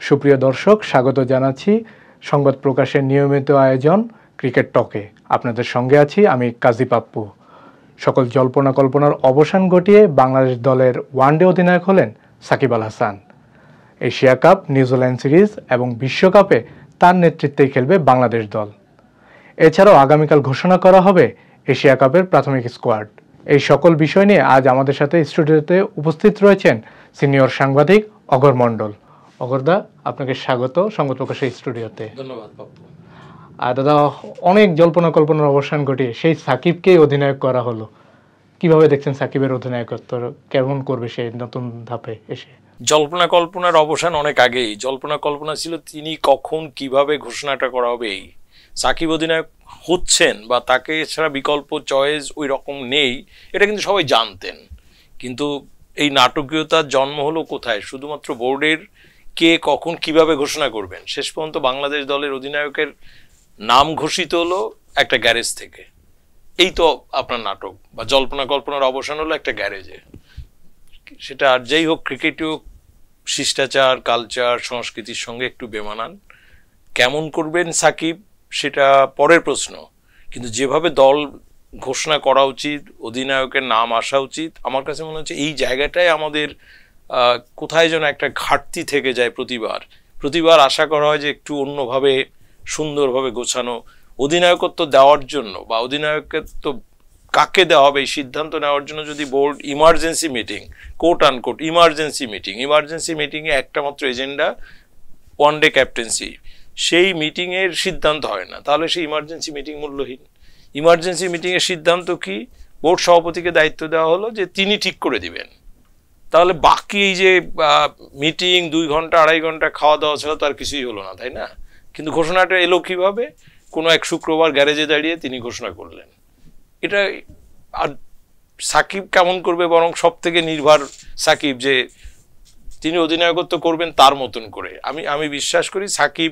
সুপ্রিয় দর্শক, স্বাগত জানাচ্ছি সংবাদ প্রকাশের নিয়মিত আয়োজন ক্রিকেট টকে। আপনাদের সঙ্গে আছি আমি কাজী পাপ্পু। সকল জল্পনা কল্পনার অবসান ঘটিয়ে বাংলাদেশ দলের ওয়ানডে অধিনায়ক হলেন Shakib Al Hasan. Asia cup, New Zealand series এবং বিশ্বকাপে তার নেতৃত্বেই খেলবে বাংলাদেশ দল। এছাড়াও আগামীকাল ঘোষণা করা হবে এশিয়া কাপের প্রাথমিক স্কোয়াড। এই সকল বিষয় নিয়ে আজ আমাদের সাথে স্টুডিওতে উপস্থিত রয়েছেন সিনিয়র সাংবাদিক অগর মণ্ডল। অগরদা, আপনাকে স্বাগত সংবাদ প্রকাশের স্টুডিওতে। ধন্যবাদ বাপু। আর দাদা, অনেক জল্পনা কল্পনার অবসান ঘটিয়ে সেই সাকিবকেই অধিনায়ক করা হলো। কিভাবে দেখছেন সাকিবের অধিনায়কত্ব? কেমন করবে সেই নতুন ধাপে এসে? জল্পনা কল্পনার অবসান অনেক আগেই। জল্পনা কল্পনা ছিল তিনি কখন কিভাবে ঘোষণাটা করা হবে। এই সাকিব অধিনায়ক হচ্ছেন বা তাকে ছাড়া বিকল্প চয়েস ওই রকম নেই, এটা কিন্তু সবাই জানতেন। কিন্তু এই নাটকীয়তার জন্ম হলো কোথায়? শুধুমাত্র বোর্ডের কে কখন কিভাবে ঘোষণা করবেন। শেষ পর্যন্ত বাংলাদেশ দলের অধিনায়কের নাম ঘোষিত হলো একটা গ্যারেজ থেকে। এই তো আপনার নাটক বা জল্পনা কল্পনার অবসান হলো একটা গ্যারেজে। সেটা আর যাই হোক, ক্রিকেটেও শিষ্টাচার, কালচার, সংস্কৃতির সঙ্গে একটু বেমানান। কেমন করবেন সাকিব সেটা পরের প্রশ্ন, কিন্তু যেভাবে দল ঘোষণা করা উচিত, অধিনায়কের নাম আসা উচিত, আমার কাছে মনে হচ্ছে এই জায়গাটায় আমাদের কোথায় যেন একটা ঘাটতি থেকে যায়। প্রতিবার আশা করা হয় যে একটু অন্যভাবে সুন্দরভাবে গোছানো অধিনায়কত্ব দেওয়ার জন্য বা অধিনায়কত্ব কাকে দেওয়া হবে এই সিদ্ধান্ত নেওয়ার জন্য যদি board emergency meeting, coat unquote emergency মিটিংয়ে একটা মাত্র এজেন্ডা ওয়ানডে ক্যাপ্টেন্সি, সেই মিটিংয়ের সিদ্ধান্ত হয় না, তাহলে সেই ইমার্জেন্সি মিটিং মূল্যহীন। ইমার্জেন্সি মিটিংয়ের সিদ্ধান্ত কি? বোর্ড সভাপতিকে দায়িত্ব দেওয়া হলো যে তিনি ঠিক করে দিবেন। তাহলে বাকি এই যে মিটিং 2 ঘন্টা 2.5 ঘন্টা খাওয়া দাওয়া ছাড়া তো আর কিছুই হলো না, তাই না? কিন্তু ঘোষণাটা এলো কিভাবে? কোনো এক শুক্রবার গ্যারেজে দাঁড়িয়ে তিনি ঘোষণা করলেন। এটা আর সাকিব কেমন করবে? বরং সব থেকে নির্ভর সাকিব যে তিনি অধিনায়কত্ব করবেন তার মতন করে। আমি বিশ্বাস করি সাকিব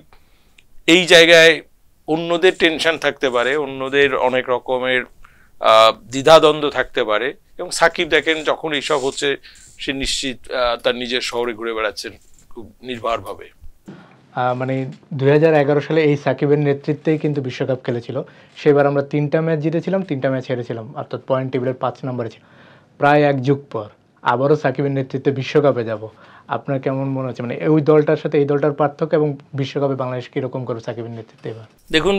এই জায়গায় অন্যদের টেনশন থাকতে পারে, অন্যদের অনেক রকমের দ্বিধাদ্বন্দ্ব থাকতে পারে, এবং সাকিব দেখেন যখন এইসব হচ্ছে সে নিশ্চিত তার নিজের শহরে ঘুরে বেড়াচ্ছেন খুব নির্ভরভাবে। মানে 2011 সালে এই সাকিবের নেতৃত্বেই কিন্তু বিশ্বকাপ খেলেছিল। সেবার আমরা 3টা ম্যাচ জিতেছিলাম, 3টা ম্যাচ হেরেছিলাম, অর্থাৎ পয়েন্ট টেবিলের 5 নম্বরে ছিল। প্রায় 1 যুগ পর আবারও সাকিবের নেতৃত্বে বিশ্বকাপে যাব। আপনার কেমন মনে হচ্ছে, মানে ওই দলটার সাথে এই দলটার পার্থক্য এবং বিশ্বকাপে বাংলাদেশ কিরকম করবে সাকিবের নেতৃত্বে এবার? দেখুন,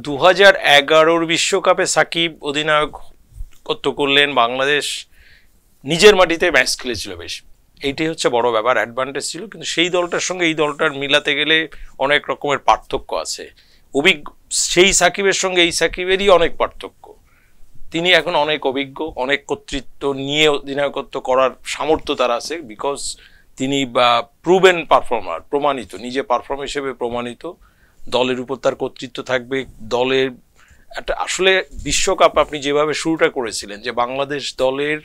2011 বিশ্বকাপে সাকিব অধিনায়কত্ব করলেন, বাংলাদেশ নিজের মাটিতে ম্যাচ খেলেছিল বেশ, এইটাই হচ্ছে বড় ব্যাপার, অ্যাডভান্টেজ ছিল। কিন্তু সেই দলটার সঙ্গে এই দলটার মিলাতে গেলে অনেক রকমের পার্থক্য আছে। সেই সাকিবের সঙ্গে এই সাকিবেরই অনেক পার্থক্য। তিনি এখন অনেক অভিজ্ঞ, অনেক কর্তৃত্ব নিয়ে অধিনায়কত্ব করার সামর্থ্য তার আছে, বিকজ তিনি প্রুভেন পারফর্মার, প্রমাণিত, নিজে পারফর্ম হিসেবে প্রমাণিত। দলের উপর তার কর্তৃত্ব থাকবে। দলের একটা আসলে বিশ্বকাপ আপনি যেভাবে শুরুটা করেছিলেন যে বাংলাদেশ দলের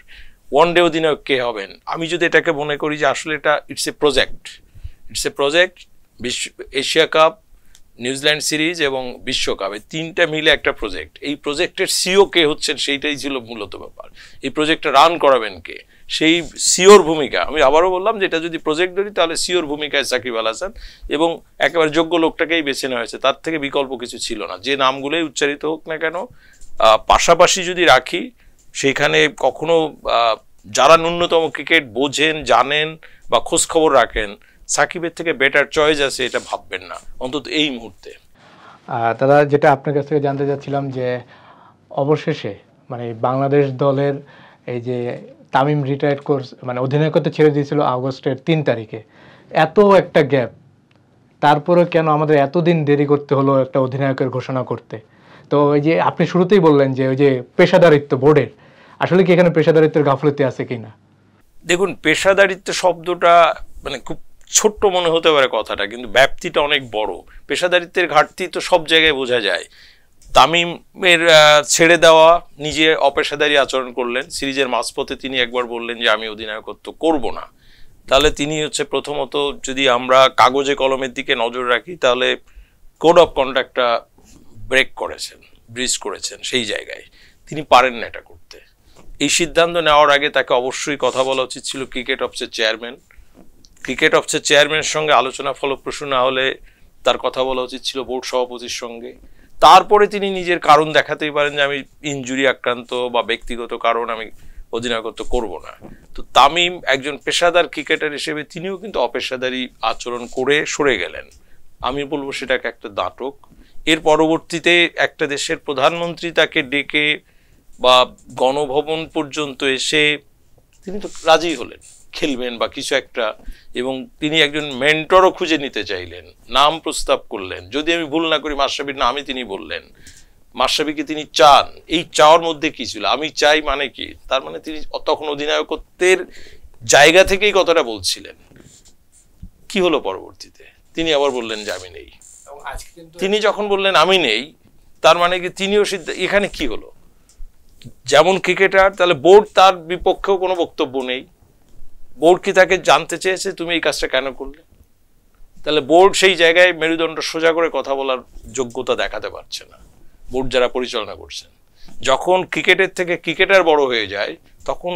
ওয়ানডে অধিনায়ক কে হবেন, আমি যদি এটাকে মনে করি যে আসলে এটা it's a project. Asia cup, New Zealand series এবং বিশ্বকাপ, এই 3টা মিলে একটা প্রজেক্ট। এই প্রজেক্টের সিও কে হচ্ছেন সেইটাই ছিল মূলত ব্যাপার। এই প্রজেক্টটা রান করাবেন কে, সেই সিওর ভূমিকা, আমি আবারও বললাম যে এটা যদি প্রজেক্ট ধরি তাহলে সিওর ভূমিকায় সাকিব আল হাসান, এবং একেবারে যোগ্য লোকটাকেই বেছে নেওয়া হয়েছে, তার থেকে বিকল্প কিছু ছিল না। যে নামগুলোই উচ্চারিত হোক না কেন, পাশাপাশি যদি রাখি, সেইখানে কখনো যারা ন্যূনতম ক্রিকেট বোঝেন, জানেন বা খোঁজ খবর রাখেন, সাকিবের থেকে বেটার চয়েস আছে এটা ভাববেন না, অন্তত এই মুহূর্তে। দাদা, যেটা আপনার কাছ থেকে জানতে চাচ্ছিলাম যে অবশেষে মানে বাংলাদেশ দলের এই যে তামিম রিটায়ার্ড কোর্স মানে অধিনায়কত্ব ছেড়ে দিয়েছিল আগস্টের 3 তারিখে, এত একটা গ্যাপ, তারপরে কেন আমাদের এতদিন দেরি করতে হলো একটা অধিনায়কের ঘোষণা করতে? তো ওই যে আপনি শুরুতেই বললেন যে ওই যে পেশাদারিত্ব বোর্ডের, আসলে কি এখানে পেশাদারিত্বের গাফলতি আছে কিনা? দেখুন, পেশাদারিত্ব শব্দটা মানে খুব ছোট্ট মনে হতে পারে কথাটা, কিন্তু ব্যাপ্তিটা অনেক বড়। পেশাদারিত্বের ঘাটতি তো সব জায়গায় বোঝা যায়। তামিমের ছেড়ে দেওয়া, নিজে অপেশাদারি আচরণ করলেন। সিরিজের মাঝপথে তিনি একবার বললেন যে আমি অধিনায়কত্ব করব না। তাহলে তিনি হচ্ছে প্রথমত যদি আমরা কাগজে কলমের দিকে নজর রাখি, তাহলে কোড অফ কন্ডাক্টটা ব্রিজ করেছেন। সেই জায়গায় তিনি পারেন না এটা করতে। এই সিদ্ধান্ত নেওয়ার আগে তাকে অবশ্যই কথা বলা উচিত ছিল ক্রিকেট অফিসের চেয়ারম্যান ক্রিকেট অফিসের চেয়ারম্যানের সঙ্গে আলোচনা ফলপ্রসূ না হলে তার কথা বলা উচিত ছিল বোর্ড সভাপতির সঙ্গে। তারপরে তিনি নিজের কারণ দেখাতেই পারেন যে আমি ইনজুরি আক্রান্ত বা ব্যক্তিগত কারণ আমি অধিনায়কত্ব করব না। তো তামিম একজন পেশাদার ক্রিকেটার হিসেবে তিনিও কিন্তু অপেশাদারি আচরণ করে সরে গেলেন। আমি বলবো সেটাকে একটা নাটক। এর পরবর্তীতে একটা দেশের প্রধানমন্ত্রী তাকে ডেকে বা গণভবন পর্যন্ত এসে তিনি তো রাজি হলেন খেলবেন বা কিছু একটা, এবং তিনি একজন মেন্টরও খুঁজে নিতে চাইলেন, নাম প্রস্তাব করলেন। যদি আমি ভুল না করি মাশরাফির নামই তিনি বললেন। মাশরাফিকে তিনি চান, এই চাওয়ার মধ্যে কি ছিল? আমি চাই মানে কি? তার মানে তিনি তখন অধিনায়কত্বের জায়গা থেকেই কথাটা বলছিলেন। কি হলো পরবর্তীতে? তিনি আবার বললেন যে আমি নেই। তিনি যখন বললেন আমি নেই, তার মানে কি তিনিও এখানে কি হলো? যেমন ক্রিকেটার, তাহলে বোর্ড তার বিপক্ষেও কোনো বক্তব্য নেই। বোর্ড কি তাকে জানতে চেয়েছে তুমি এই কাজটা কেন করলে? তাহলে বোর্ড সেই জায়গায় মেরুদণ্ড সোজা করে কথা বলার যোগ্যতা দেখাতে পারছে না বোর্ড যারা পরিচালনা করছেন। যখন ক্রিকেটের থেকে ক্রিকেটার বড় হয়ে যায় তখন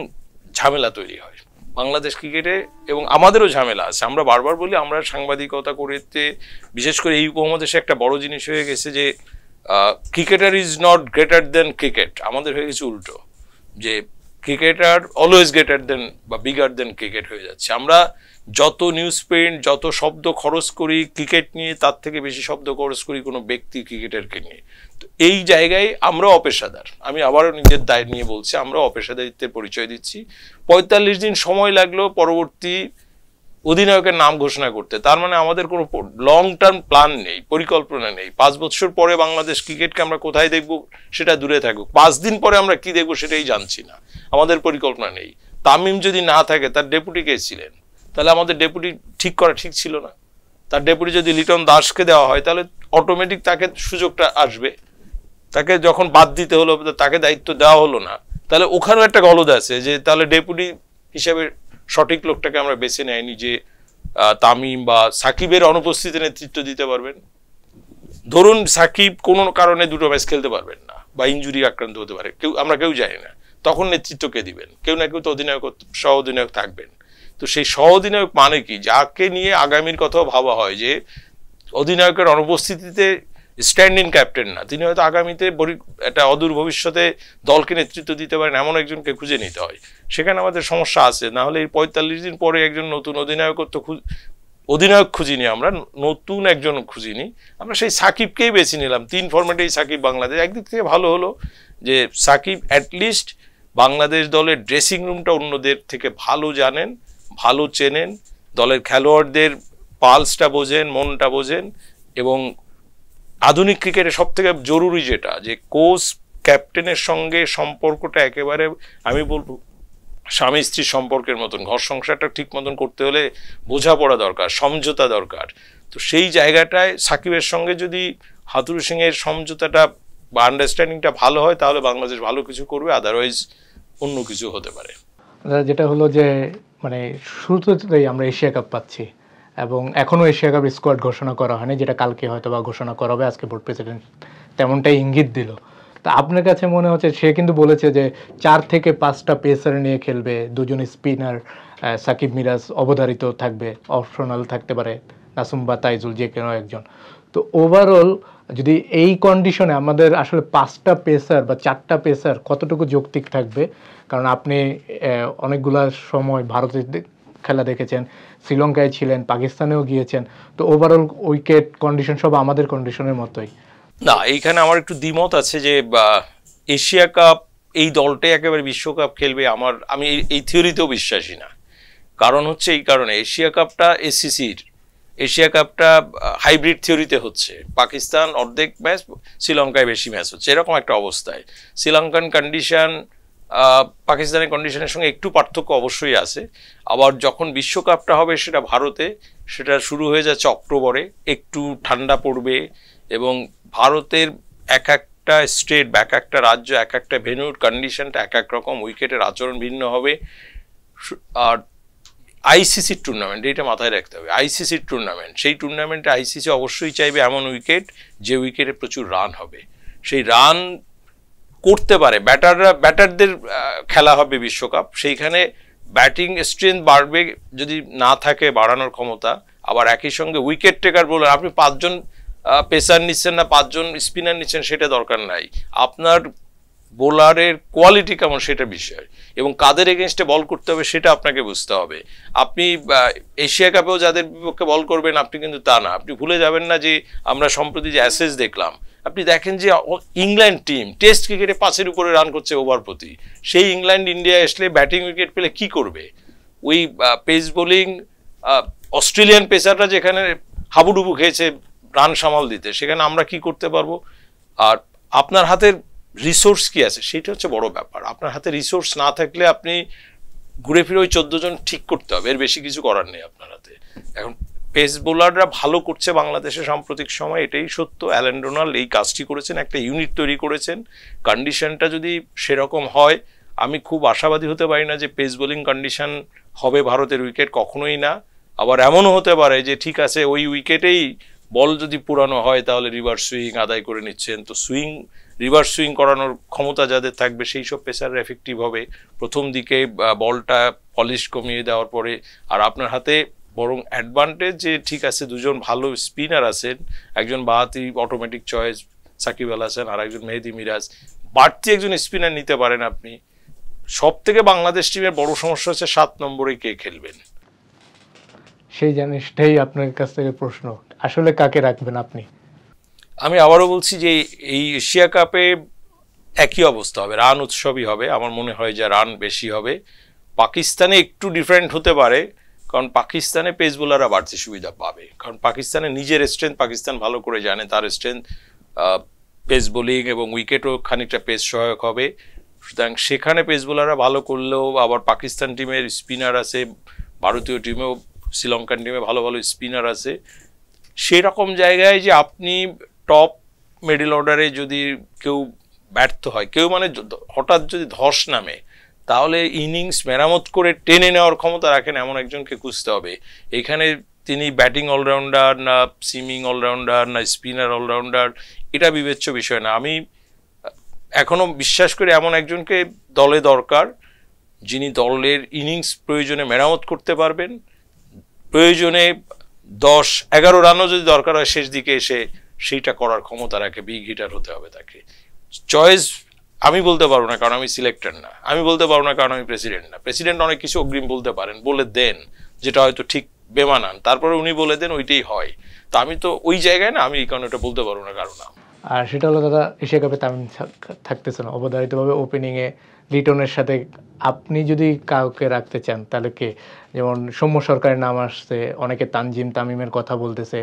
ঝামেলা তৈরি হয় বাংলাদেশ ক্রিকেটে, এবং আমাদেরও ঝামেলা আছে। আমরা বারবার বলি আমরা সাংবাদিকতা করতে, বিশেষ করে এই উপমহাদেশে একটা বড় জিনিস হয়ে গেছে যে cricketer is not greater than cricket. আমাদের হয়ে গেছে উল্টো, যে ক্রিকেটার অলওয়েজ গ্রেটার দেন বা বিগার দেন ক্রিকেট হয়ে যাচ্ছে। আমরা যত নিউজ প্রিন্ট, যত শব্দ খরচ করি ক্রিকেট নিয়ে, তার থেকে বেশি শব্দ খরচ করি কোনো ব্যক্তি ক্রিকেটারকে নিয়ে। তো এই জায়গায় আমরা অপেশাদার। আমি আবারও নিজের দায় নিয়ে বলছি, আমরা অপেশাদারিত্বের পরিচয় দিচ্ছি। ৪৫ দিন সময় লাগলো পরবর্তী অধিনায়কের নাম ঘোষণা করতে। তার মানে আমাদের কোনো লং টার্ম প্ল্যান নেই, পরিকল্পনা নেই। ৫ বছর পরে বাংলাদেশ ক্রিকেটকে আমরা কোথায় দেখব সেটা দূরে থাকুক, 5 দিন পরে আমরা কি দেখবো সেটাই জানছি না, আমাদের পরিকল্পনা নেই। তামিম যদি না থাকে, তার ডেপুটি কে ছিলেন? তাহলে আমাদের ডেপুটি ঠিক করা ঠিক ছিল না। তার ডেপুটি যদি লিটন দাসকে দেওয়া হয় তাহলে অটোমেটিক তাকে সুযোগটা আসবে। তাকে যখন বাদ দিতে হলো, তাকে দায়িত্ব দেওয়া হলো না, তাহলে ওখানেও একটা গলদ আছে যে তাহলে ডেপুটি হিসেবে সঠিক লোকটাকে আমরা বেছে নেয়নি যে তামিম বা সাকিবের অনুপস্থিতিতে নেতৃত্ব দিতে পারবেন। ধরুন সাকিব কোনো কারণে 2টো ম্যাচ খেলতে পারবেন না বা ইনজুরি আক্রান্ত হতে পারে, আমরা কেউ জানি না, তখন নেতৃত্ব কে দিবেন? কেউ না কেউ তো অধিনায়ক, সহ অধিনায়ক থাকবেন। তো সেই সহ অধিনায়ক মানে কি? যাকে নিয়ে আগামীর কথাও ভাবা হয়, যে অধিনায়কের অনুপস্থিতিতে স্ট্যান্ডিং ক্যাপ্টেন না, তিনি হয়তো আগামীতে একটা অদূর ভবিষ্যতে দলকে নেতৃত্ব দিতে পারেন এমন একজনকে খুঁজে নিতে হয়। সেখানে আমাদের সমস্যা আছে। না হলে এই ৪৫ দিন পরে একজন নতুন অধিনায়ক খুঁজিনি, আমরা নতুন একজন খুঁজিনি, আমরা সেই সাকিবকেই বেছে নিলাম। 3 ফরম্যাটেই সাকিব বাংলাদেশ। একদিক থেকে ভালো হলো যে সাকিব অ্যাটলিস্ট বাংলাদেশ দলের ড্রেসিং রুমটা অন্যদের থেকে ভালো জানেন, ভালো চেনেন, দলের খেলোয়াড়দের পালসটা বোঝেন, মনটা বোঝেন। এবং আধুনিক ক্রিকেটে সব থেকে জরুরি যেটা, যে কোচ ক্যাপ্টেনের সঙ্গে সম্পর্কটা একেবারে আমি বলবো স্বামী স্ত্রীর সম্পর্কের মতন। ঘর সংসারটা ঠিক মতন করতে হলে বোঝাপড়া দরকার, সমঝোতা দরকার। তো সেই জায়গাটায় সাকিবের সঙ্গে যদি হাতুরু সিং এর সমঝোতাটা বা আন্ডারস্ট্যান্ডিংটা ভালো হয় তাহলে বাংলাদেশ ভালো কিছু করবে, আদারওয়াইজ অন্য কিছু হতে পারে। যেটা হলো যে মানে শুরুতেই আমরা এশিয়া কাপ পাচ্ছি এবং এখনো এশিয়া কাপ স্কোয়াড ঘোষণা করা হয়নি, যেটা কালকে হয়তো বা ঘোষণা করা হবে। আজকে বোর্ড প্রেসিডেন্ট তেমনটাই ইঙ্গিত দিল। তা আপনার কাছে মনে হচ্ছে, সে কিন্তু বলেছে যে 4 থেকে 5টা পেসার নিয়ে খেলবে, 2জন স্পিনার, সাকিব মিরাজ অবধারিত থাকবে, অপশনাল থাকতে পারে নাসুম বা তাইজুল, যে কোনো একজন। তো ওভারঅল যদি এই কন্ডিশনে আমাদের আসলে 5টা পেসার বা 4টা পেসার কতটুকু যৌক্তিক থাকবে? কারণ আপনি অনেকগুলা সময় ভারতের খেলা দেখেছেন, শ্রীলঙ্কায় ছিলেন, পাকিস্তানেও গিয়েছেন। তো ওভারঅল উইকেট কন্ডিশন সব আমাদের কন্ডিশনের মতোই। না, এইখানে আমার একটু দ্বিমত আছে যে এশিয়া কাপ এই দলটাই একেবারে বিশ্বকাপ খেলবে, আমি এই থিওরিতেও বিশ্বাসী না। কারণ হচ্ছে এই কারণে, এশিয়া কাপটা এসিসির, এশিয়া কাপটা হাইব্রিড থিওরিতে হচ্ছে। পাকিস্তান অর্ধেক ম্যাচ, শ্রীলঙ্কায় বেশি ম্যাচ হচ্ছে, এরকম একটা অবস্থায় শ্রীলঙ্কান কন্ডিশন পাকিস্তানের কন্ডিশনের সঙ্গে একটু পার্থক্য অবশ্যই আছে। আবার যখন বিশ্বকাপটা হবে সেটা ভারতে, সেটা শুরু হয়ে যাচ্ছে অক্টোবরে, একটু ঠান্ডা পড়বে এবং ভারতের এক একটা স্টেট বা এক একটা রাজ্য, এক একটা ভেন্যুর কন্ডিশনটা এক এক রকম, উইকেটের আচরণ ভিন্ন হবে। আর আইসিসির টুর্নামেন্ট, এটা মাথায় রাখতে হবে, আইসিসির টুর্নামেন্ট, সেই টুর্নামেন্টে আইসিসি অবশ্যই চাইবে এমন উইকেট যে উইকেটে প্রচুর রান হবে। সেই রান করতে পারে ব্যাটারদের খেলা হবে বিশ্বকাপ, সেইখানে ব্যাটিং স্ট্রেংথ বাড়বে যদি না থাকে বাড়ানোর ক্ষমতা, আবার একই সঙ্গে উইকেট টেকার বোলার আপনি 5 জন পেসার নিচ্ছেন না 5 জন স্পিনার নিচ্ছেন সেটা দরকার নাই, আপনার বোলারের কোয়ালিটি কেমন সেটা বিষয়, এবং কাদের এগেনস্টে বল করতে হবে সেটা আপনাকে বুঝতে হবে। আপনি এশিয়া কাপেও যাদের বিপক্ষে বল করবেন আপনি কিন্তু তা না, আপনি ভুলে যাবেন না যে আমরা সম্প্রতি যে অ্যাসেস দেখলাম, আপনি দেখেন যে ইংল্যান্ড টিম টেস্ট ক্রিকেটে 5-এর উপরে রান করছে ওভার প্রতি, সেই ইংল্যান্ড ইন্ডিয়া আসলে ব্যাটিং উইকেট পেলে কি করবে? ওই পেস বোলিং অস্ট্রেলিয়ান পেসাররা যেখানে হাবুডুবু খেয়েছে রান সামাল দিতে, সেখানে আমরা কি করতে পারবো? আর আপনার হাতের রিসোর্স কি আছে সেটা হচ্ছে বড় ব্যাপার। আপনার হাতে রিসোর্স না থাকলে আপনি ঘুরে ফিরে ওই 14 জন ঠিক করতে হবে, এর বেশি কিছু করার নেই আপনার হাতে। এখন পেস বোলাররা ভালো করছে বাংলাদেশে সাম্প্রতিক সময়, এটাই সত্য। অ্যালেন ডোনাল্ড এই কাজটি করেছেন, একটা ইউনিট তৈরি করেছেন। কন্ডিশনটা যদি সেরকম হয়, আমি খুব আশাবাদী হতে পারি না যে পেস বোলিং কন্ডিশন হবে ভারতের উইকেট, কখনোই না। আবার এমনও হতে পারে যে ঠিক আছে ওই উইকেটেই বল যদি পুরানো হয় তাহলে রিভার্স সুইং আদায় করে নিচ্ছেন, তো রিভার্স সুইং করানোর ক্ষমতা যাদের থাকবে সেই সব পেসাররা এফেক্টিভ হবে প্রথম দিকে বলটা পলিশ কমিয়ে দেওয়ার পরে। আর আপনার হাতে বরং অ্যাডভান্টেজ যে ঠিক আছে দুজন ভালো স্পিনার আছেন, একজন বাহাতি অটোমেটিক চয়েস সাকিব আল হাসান আর একজন মেহেদি মিরাজ, বাড়তি একজন স্পিনার নিতে পারেন আপনি। সব থেকে বাংলাদেশ টিমের বড় সমস্যা হচ্ছে 7 নম্বরে কে খেলবেন, সেই জিনিসটাই আপনার কাছ থেকে প্রশ্ন, আসলে কাকে রাখবেন আপনি? আমি আবারও বলছি যে এই এশিয়া কাপে একই অবস্থা হবে, রান উৎসবই হবে। আমার মনে হয় যে রান বেশি হবে। পাকিস্তানে একটু ডিফারেন্ট হতে পারে, কারণ পাকিস্তানে পেস বোলাররা বাড়তি সুবিধা পাবে, কারণ পাকিস্তানের নিজের স্ট্রেংথ পাকিস্তান ভালো করে জানে, তার স্ট্রেংথ পেস বোলিং এবং উইকেটও খানিকটা পেস সহায়ক হবে। সুতরাং সেখানে পেস বোলাররা ভালো করলেও আবার পাকিস্তান টিমের স্পিনার আছে, ভারতীয় টিমেও শ্রীলঙ্কান টিমে ভালো ভালো স্পিনার আছে। সেরকম জায়গায় যে আপনি টপ মিডল অর্ডারে যদি কেউ ব্যর্থ হয়, কেউ মানে হঠাৎ যদি ধস নামে, তাহলে ইনিংস মেরামত করে টেনে নেওয়ার ক্ষমতা রাখেন এমন একজনকে খুঁজতে হবে। এখানে তিনি ব্যাটিং অলরাউন্ডার না সিমিং অলরাউন্ডার না স্পিনার অলরাউন্ডার এটা বিবেচ্য বিষয় না। আমি এখনো বিশ্বাস করি এমন একজনকে দলে দরকার যিনি দলের ইনিংস প্রয়োজনে মেরামত করতে পারবেন, প্রয়োজনে 10-11 রানও যদি দরকার হয় শেষ দিকে এসে সেইটা করার ক্ষমতা রাখে, বিগ হিটার হতে হবে তাকে। চয়েস আমি বলতে পারবো না কারণ আমি সিলেক্টর না, আমি বলতে পারবো না কারণ আমি প্রেসিডেন্ট না। প্রেসিডেন্ট অনেক কিছু অগ্রিম বলতে পারেন, বলে দেন যেটা হয়তো ঠিক বেমানান, তারপরে উনি বলে দেন ওইটাই হয়। তা আমি তো ওই জায়গায় না, আমি এই কারণে এটা বলতে পারবো না কারণ না। আর সেটা হলো দাদা, এশিয়া কাপে তামিম থাকতেছে না অবধারিতভাবে ওপেনিংয়ে লিটনের সাথে। আপনি যদি কাউকে রাখতে চান তাহলে কে? যেমন সৌম্য সরকারের নাম আসছে, অনেকে তানজিম তামিমের কথা বলতেছে,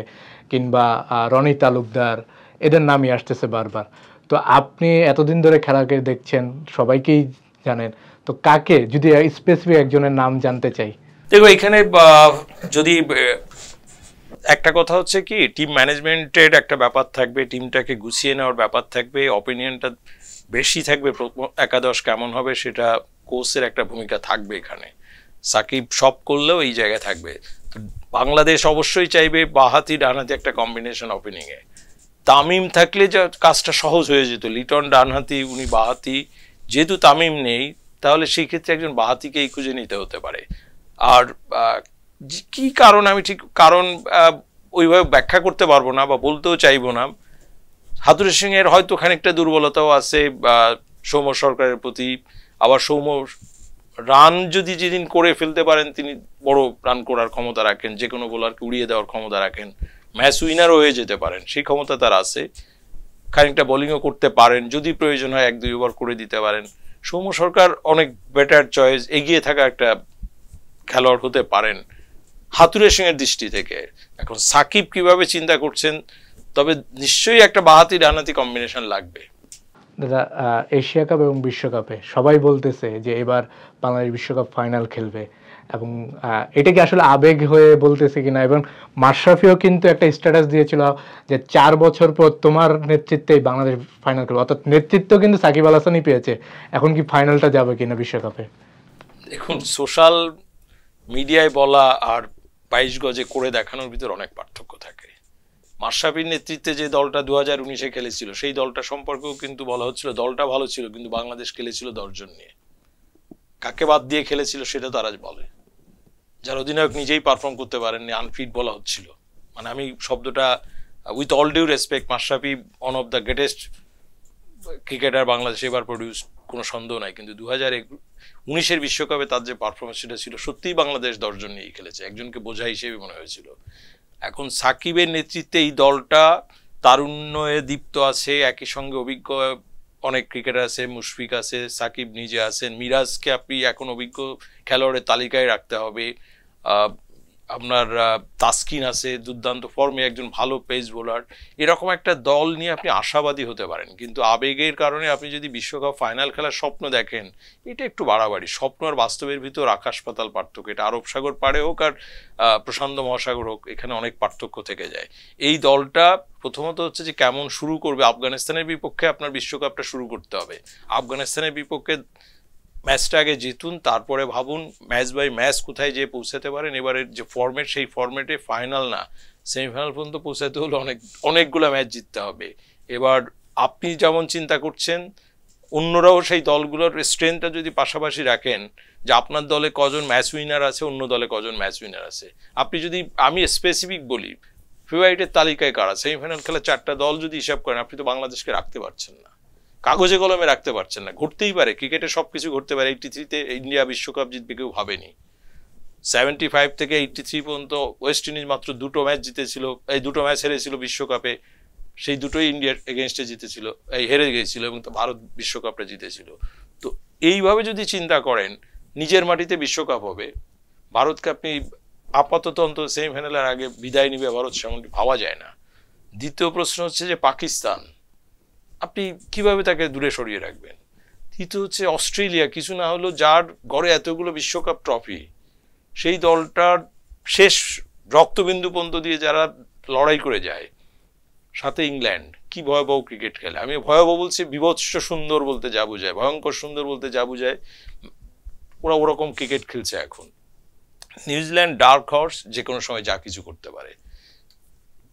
কিংবা রনি তালুকদার, এদের নামই আসতেছে বারবার। তো আপনি এতদিন ধরে খেলাকে দেখছেন, সবাইকেই জানেন, তো কাকে যদি স্পেসিফিক একজনের নাম জানতে চাই? দেখো এখানে যদি একটা কথা হচ্ছে কি, টিম ম্যানেজমেন্টের একটা ব্যাপার থাকবে, টিমটাকে গুছিয়ে নেওয়ার ব্যাপার থাকবে, অপিনিয়নটা বেশি থাকবে, একাদশ কেমন হবে সেটা কোচের একটা ভূমিকা থাকবে এখানে। সাকিব সব করলেও এই জায়গায় থাকবে। বাংলাদেশ অবশ্যই চাইবে বাহাতি ডানহাতি একটা কম্বিনেশন ওপেনিংয়ে। তামিম থাকলে যা কাজটা সহজ হয়ে যেত, লিটন ডানহাতি উনি বাহাতি, যেহেতু তামিম নেই তাহলে সেই ক্ষেত্রে একজন বাহাতিকেই খুঁজে নিতে হতে পারে। আর কি কারণ আমি ঠিক কারণ ওইভাবে ব্যাখ্যা করতে পারবো না বা বলতেও চাইবো না। হাতুড়ি সিং এর হয়তো খানিকটা দুর্বলতাও আছে সৌম্য সরকারের প্রতি। আবার সৌম্য রান যদি যেদিন করে ফেলতে পারেন, তিনি বড় রান করার ক্ষমতা রাখেন, যে কোনো বোলারকে উড়িয়ে দেওয়ার ক্ষমতা রাখেন, ম্যাচ উইনারও হয়ে যেতে পারেন, সেই ক্ষমতা তার আছে। খানিকটা বোলিংও করতে পারেন, যদি প্রয়োজন হয় 1-2 ওভার করে দিতে পারেন। সৌম্য সরকার অনেক বেটার চয়েস, এগিয়ে থাকা একটা খেলোয়াড় হতে পারেন হাতুড়ি সিং এর দৃষ্টি থেকে। এখন সাকিব কিভাবে চিন্তা করছেন, তবে নিশ্চয়ই একটা বাহাতি ডানহাতি কম্বিনেশন লাগবে। দাদা, এশিয়া কাপ এবং বিশ্বকাপে সবাই বলতেছে যে এবার বাংলাদেশ বিশ্বকাপ ফাইনাল খেলবে, এবং এটা কি আসলে আবেগ হয়ে বলতেছে কিনা? এবং মাশরাফিও কিন্তু একটা স্ট্যাটাস দিয়েছিল যে 4 বছর পর তোমার নেতৃত্বেই বাংলাদেশ ফাইনাল খেলবে, অর্থাৎ নেতৃত্ব কিন্তু সাকিব আল হাসানই পেয়েছে। এখন কি ফাইনালটা যাবে কিনা বিশ্বকাপে? দেখুন, সোশ্যাল মিডিয়ায় বলা আর 22 গজে করে দেখানোর ভিতর অনেক পার্থক্য থাকে। মাশরাফির নেতৃত্বে যে দলটা 2019-এ খেলেছিল সেই দলটা সম্পর্কেও কিন্তু বলা হচ্ছিল দলটা ভালো ছিল, কিন্তু বাংলাদেশ খেলেছিল 10 জন নিয়ে। কাকে বাদ দিয়ে খেলেছিল সেটা তারা বলে, যার অধিনায়ক নিজেই পারফর্ম করতে পারেননি, আনফিট বলা হচ্ছিল। মানে আমি শব্দটা with all due respect, Mashrafe one of the greatest cricketer বাংলাদেশে এবার প্রডিউস, কোনো সন্দেহ নাই, কিন্তু 2019-এর বিশ্বকাপে তার যে পারফরমেন্স সেটা ছিল সত্যিই বাংলাদেশ 10 জন নিয়েই খেলেছে, একজনকে বোঝা হিসেবে মনে হয়েছিল। এখন সাকিবের নেতৃত্বে এই দলটা তারুণ্যে দীপ্ত আছে, একই সঙ্গে অভিজ্ঞ অনেক ক্রিকেটার আছে, মুশফিক আছে, সাকিব নিজে আছেন, মিরাজকে আপনি এখন অভিজ্ঞ খেলোয়াড়ের তালিকায় রাখতে হবে, আপনার তাসকিন আছে দুর্দান্ত ফর্মে, একজন ভালো পেস বোলার, এরকম একটা দল নিয়ে আপনি আশাবাদী হতে পারেন। কিন্তু আবেগের কারণে আপনি যদি বিশ্বকাপ ফাইনাল খেলার স্বপ্ন দেখেন, এটা একটু বাড়াবাড়ি। স্বপ্ন আর বাস্তবের ভিতর আকাশ পাতাল পার্থক্য। এটা আরব সাগর পাড়ে হোক আর প্রশান্ত মহাসাগর হোক, এখানে অনেক পার্থক্য থেকে যায়। এই দলটা প্রথমত হচ্ছে যে কেমন শুরু করবে। আফগানিস্তানের বিপক্ষে আপনার বিশ্বকাপটা শুরু করতে হবে, আফগানিস্তানের বিপক্ষে ম্যাচটা আগে জিতুন, তারপরে ভাবুন ম্যাচ বাই ম্যাচ কোথায় যেয়ে পৌঁছাতে পারেন। এবারের যে ফরম্যাট, সেই ফরম্যাটে ফাইনাল না সেমিফাইনাল পর্যন্ত পৌঁছাতে হলে অনেকগুলো ম্যাচ জিততে হবে। এবার আপনি যেমন চিন্তা করছেন, অন্যরাও সেই দলগুলোর স্ট্রেংথটা যদি পাশাপাশি রাখেন, যে আপনার দলে কজন ম্যাচ উইনার আছে, অন্য দলে কজন ম্যাচ উইনার আছে। আপনি যদি, আমি স্পেসিফিক বলি, ফেভারিটের তালিকায় কারা, সেমিফাইনাল খেলা 4টা দল যদি হিসাব করেন, আপনি তো বাংলাদেশকে রাখতে পারছেন না, কাগজে কলমে রাখতে পারছেন না। ঘটতেই পারে, ক্রিকেটে সবকিছু ঘটতে পারে। 83-তে ইন্ডিয়া বিশ্বকাপ জিতবে কেউ ভাবেনি। 75 থেকে 83 পর্যন্ত ওয়েস্ট ইন্ডিজ মাত্র 2টো ম্যাচ জিতেছিল, এই 2টো ম্যাচ হেরেছিল বিশ্বকাপে, সেই দুটোই ইন্ডিয়ার এগেনস্টে জিতেছিল, এই হেরে গিয়েছিল, এবং ভারত বিশ্বকাপটা জিতেছিল। তো এইভাবে যদি চিন্তা করেন, নিজের মাটিতে বিশ্বকাপ হবে, ভারতকে আপনি আপাতত অন্তত সেমিফাইনালের আগে বিদায় নিবে ভারত, সেমনটি ভাবা যায় না। দ্বিতীয় প্রশ্ন হচ্ছে যে পাকিস্তান, আপনি কিভাবে তাকে দূরে সরিয়ে রাখবেন। তৃতীয় হচ্ছে অস্ট্রেলিয়া, কিছু না হলেও যার ঘরে এতগুলো বিশ্বকাপ ট্রফি, সেই দলটার শেষ রক্তবিন্দু পর্যন্ত দিয়ে যারা লড়াই করে যায়। সাথে ইংল্যান্ড, কি ভয়াবহ ক্রিকেট খেলে। আমি ভয়াবহ বলছি, বিভৎস সুন্দর বলতে যা বোঝায়, ভয়ঙ্কর সুন্দর বলতে যা বোঝায়, ওরা ওরকম ক্রিকেট খেলছে এখন। নিউজিল্যান্ড ডার্ক হর্স, যে কোনো সময় যা কিছু করতে পারে।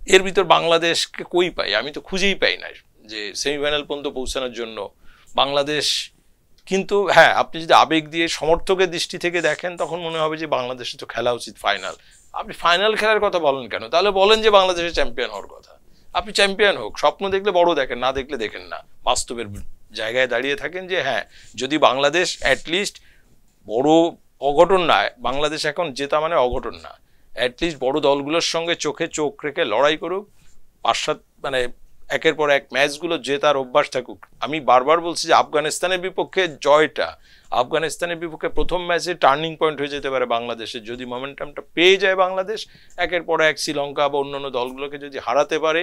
এর ভিতর বাংলাদেশকে কই পাই, আমি তো খুঁজেই পাই না যে সেমিফাইনাল পর্যন্ত পৌঁছানোর জন্য বাংলাদেশ। কিন্তু হ্যাঁ, আপনি যদি আবেগ দিয়ে সমর্থকের দৃষ্টি থেকে দেখেন, তখন মনে হবে যে বাংলাদেশে তো খেলা উচিত ফাইনাল। আপনি ফাইনাল খেলার কথা বলেন কেন? তাহলে বলেন যে বাংলাদেশের চ্যাম্পিয়ন হওয়ার কথা। আপনি চ্যাম্পিয়ন হোক, স্বপ্ন দেখলে বড় দেখেন, না দেখলে দেখেন না, বাস্তবের জায়গায় দাঁড়িয়ে থাকেন যে হ্যাঁ, যদি বাংলাদেশ অ্যাটলিস্ট বড় অঘটন না, বাংলাদেশ এখন জেতা মানে অঘটন না, অ্যাটলিস্ট বড় দলগুলোর সঙ্গে চোখে চোখ রেখে লড়াই করুক, 5-7 মানে একের পর এক ম্যাচগুলো জেতার অভ্যাস থাকুক। আমি বারবার বলছি যে আফগানিস্তানের বিপক্ষে জয়টা, আফগানিস্তানের বিপক্ষে প্রথম ম্যাচে টার্নিং পয়েন্ট হয়ে যেতে পারে বাংলাদেশের। যদি মোমেন্টামটা পেয়ে যায় বাংলাদেশ, একের পর এক শ্রীলঙ্কা বা অন্যান্য দলগুলোকে যদি হারাতে পারে,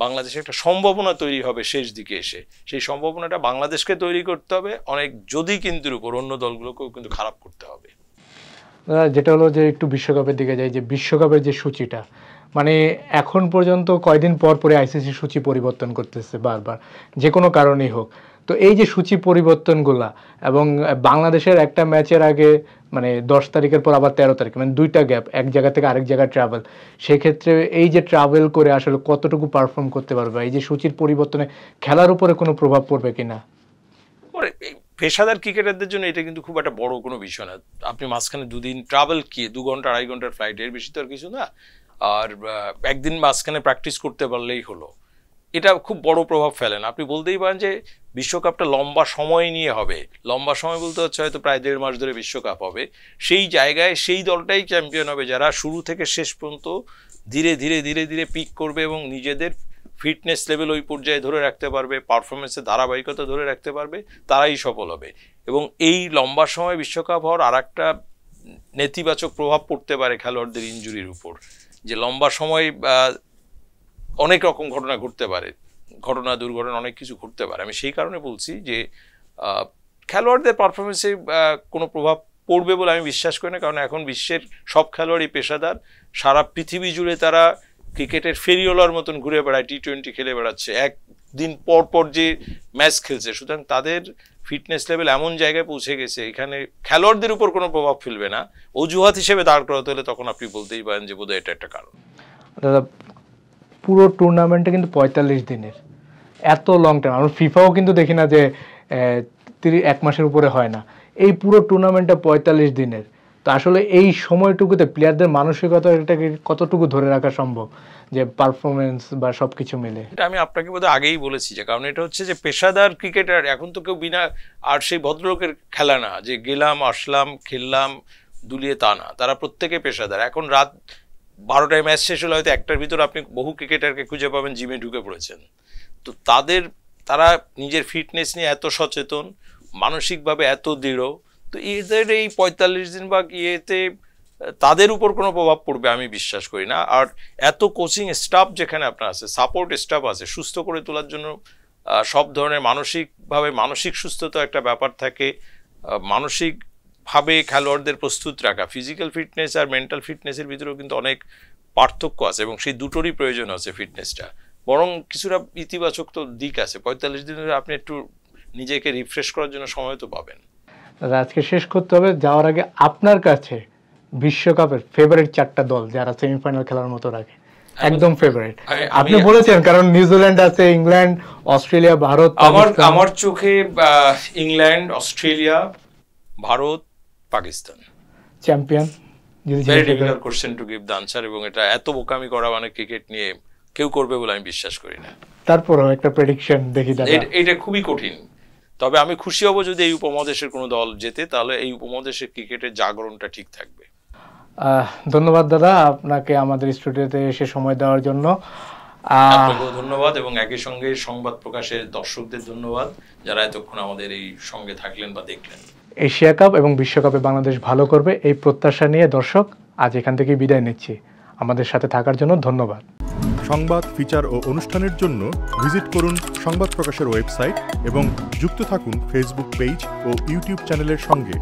বাংলাদেশে একটা সম্ভাবনা তৈরি হবে শেষ দিকে এসে। সেই সম্ভাবনাটা বাংলাদেশকে তৈরি করতে হবে অনেক যদি কিন্তুর উপর, অন্য দলগুলোকেও কিন্তু খারাপ করতে হবে। যেটা হলো যে একটু বিশ্বকাপের দিকে যাই, যে বিশ্বকাপের যে সূচিটা, মানে এখন পর্যন্ত কয়দিন পর পরে আইসিসি সূচি পরিবর্তন করতেছে বারবার, যে কোনো কারণেই হোক। তো এই যে সূচি পরিবর্তনগুলা, এবং বাংলাদেশের একটা ম্যাচের আগে মানে 10 তারিখের পর আবার 13 তারিখ, মানে 2টা গ্যাপ, এক জায়গা থেকে আরেক জায়গায় ট্রাভেল, সেক্ষেত্রে এই যে ট্রাভেল করে আসলে কতটুকু পারফর্ম করতে পারবে, এই যে সূচির পরিবর্তনে খেলার উপরে কোনো প্রভাব পড়বে কিনা? পেশাদার ক্রিকেটারদের জন্য এটা কিন্তু খুব একটা বড় কোনো বিষয় না। আপনি মাঝখানে 2 দিন ট্রাভেল, কি 2 ঘন্টা 2.5 ঘন্টার ফ্লাইট, এর বেশি তো আর কিছু না। আর একদিন মাঝখানে প্র্যাকটিস করতে পারলেই হলো, এটা খুব বড় প্রভাব ফেলে না। আপনি বলতেই পারেন যে বিশ্বকাপটা লম্বা সময় নিয়ে হবে, লম্বা সময় বলতে হচ্ছে হয়তো প্রায় 1.5 মাস ধরে বিশ্বকাপ হবে। সেই জায়গায় সেই দলটাই চ্যাম্পিয়ন হবে যারা শুরু থেকে শেষ পর্যন্ত ধীরে ধীরে ধীরে ধীরে পিক করবে এবং নিজেদের ফিটনেস লেভেল ওই পর্যায়ে ধরে রাখতে পারবে, পারফরমেন্সের ধারাবাহিকতা ধরে রাখতে পারবে, তারাই সফল হবে। এবং এই লম্বা সময় বিশ্বকাপ হওয়ার আর একটা নেতিবাচক প্রভাব পড়তে পারে খেলোয়াড়দের ইনজুরির উপর, যে লম্বা সময় অনেক রকম ঘটনা ঘটতে পারে, ঘটনা দুর্ঘটনা অনেক কিছু ঘটতে পারে। আমি সেই কারণে বলছি যে খেলোয়াড়দের পারফরমেন্সে কোনো প্রভাব পড়বে বলে আমি বিশ্বাস করি না, কারণ এখন বিশ্বের সব খেলোয়াড়ই পেশাদার, সারা পৃথিবী জুড়ে তারা ক্রিকেটের ফেরিওলার মতন ঘুরে বেড়ায়, T20 খেলে বেড়াচ্ছে, একদিন পর পর যে ম্যাচ খেলছে। সুতরাং তাদের ফিটনেস লেভেল এমন জায়গায় পৌঁছে গেছে, এখানে খেলোয়াড়দের উপর কোনো প্রভাব ফেলবে না। অজুহাত হিসেবে দাঁড় করাতে হলে তখন আপনি বলতেই পারেন যে বোধহয় এটা একটা কারণ। দাদা, পুরো টুর্নামেন্টটা কিন্তু 45 দিনের, এত লং টাইম। আমরা ফিফাও কিন্তু দেখি না যে 1 মাসের উপরে হয় না। এই পুরো টুর্নামেন্টটা 45 দিনের, তো আসলে এই সময়টুকুতে প্লেয়ারদের মানসিকতাটাকে কতটুকু ধরে রাখা সম্ভব, যে পারফরমেন্স বা সবকিছু মিলে? এটা আমি আপনাকে বোধহয় আগেই বলেছি, যে কারণ এটা হচ্ছে যে পেশাদার ক্রিকেটার এখন তো কেউ বিনা আর সেই ভদ্রলোকের খেলা না, যে গেলাম আসলাম খেললাম দুলিয়ে, তা না, তারা প্রত্যেকে পেশাদার। এখন রাত 12টায় ম্যাচ শেষ হলে হয়তো 1টার ভিতর আপনি বহু ক্রিকেটারকে খুঁজে পাবেন জিমে ঢুকে পড়েছেন। তো তারা নিজের ফিটনেস নিয়ে এত সচেতন, মানসিকভাবে এত দৃঢ়, তো এদের এই 45 দিন বা ইয়েতে তাদের উপর কোনো প্রভাব পড়বে আমি বিশ্বাস করি না। আর এত কোচিং স্টাফ যেখানে আপনার আছে, সাপোর্ট স্টাফ আছে, সুস্থ করে তোলার জন্য সব ধরনের মানসিক সুস্থতা একটা ব্যাপার থাকে, মানসিকভাবে খেলোয়াড়দের প্রস্তুত রাখা, ফিজিক্যাল ফিটনেস আর মেন্টাল ফিটনেসের ভিতরেও কিন্তু অনেক পার্থক্য আছে, এবং সেই দুটোরই প্রয়োজন আছে ফিটনেসটা। বরং কিছুটা ইতিবাচক তো দিক আছে, 45 দিনের আপনি একটু নিজেকে রিফ্রেশ করার জন্য সময় তো পাবেন। আজকে শেষ করতে হবে, যাওয়ার আগে আপনার কাছে বিশ্বকাপের ফেভারিট 4টা দল যারা সেমিফাইনাল খেলার মতো রাখে, একদম ফেভারিট? আপনি বলেছেন কারণ নিউজিল্যান্ড আছে, ইংল্যান্ড, অস্ট্রেলিয়া, ভারত। আমার চোখে England, Australia, Bharat, Pakistan champion. Very difficult question to give the answer, এবং এটা এত বোকামি করা মানে ক্রিকেট নিয়ে কেউ করবে বলে আমি বিশ্বাস করি না। তারপরও একটা প্রেডিকশন দেখি দাদা। এটা খুবই কঠিন, তবে আমি খুশি হব যদি এই উপমহাদেশের কোনো দল জেতে, তাহলে এই উপমহাদেশের ক্রিকেটের জাগরণটা ঠিক থাকবে। ধন্যবাদ দাদা আপনাকে আমাদের স্টুডিওতে এসে সময় দেওয়ার জন্য। আপনাকেও ধন্যবাদ, এবং একই সঙ্গে সংবাদ প্রকাশের দর্শকদের ধন্যবাদ যারা এতক্ষণ আমাদের এই সঙ্গে থাকলেন বা দেখলেন। এশিয়া কাপ এবং বিশ্বকাপে বাংলাদেশ ভালো করবে এই প্রত্যাশা নিয়ে দর্শক আজ এখান থেকে বিদায় নিচ্ছি। আমাদের সাথে থাকার জন্য ধন্যবাদ। সংবাদ, ফিচার ও অনুষ্ঠানের জন্য ভিজিট করুন সংবাদ প্রকাশের ওয়েবসাইট এবং যুক্ত থাকুন ফেসবুক পেজ ও ইউটিউব চ্যানেলের সঙ্গে।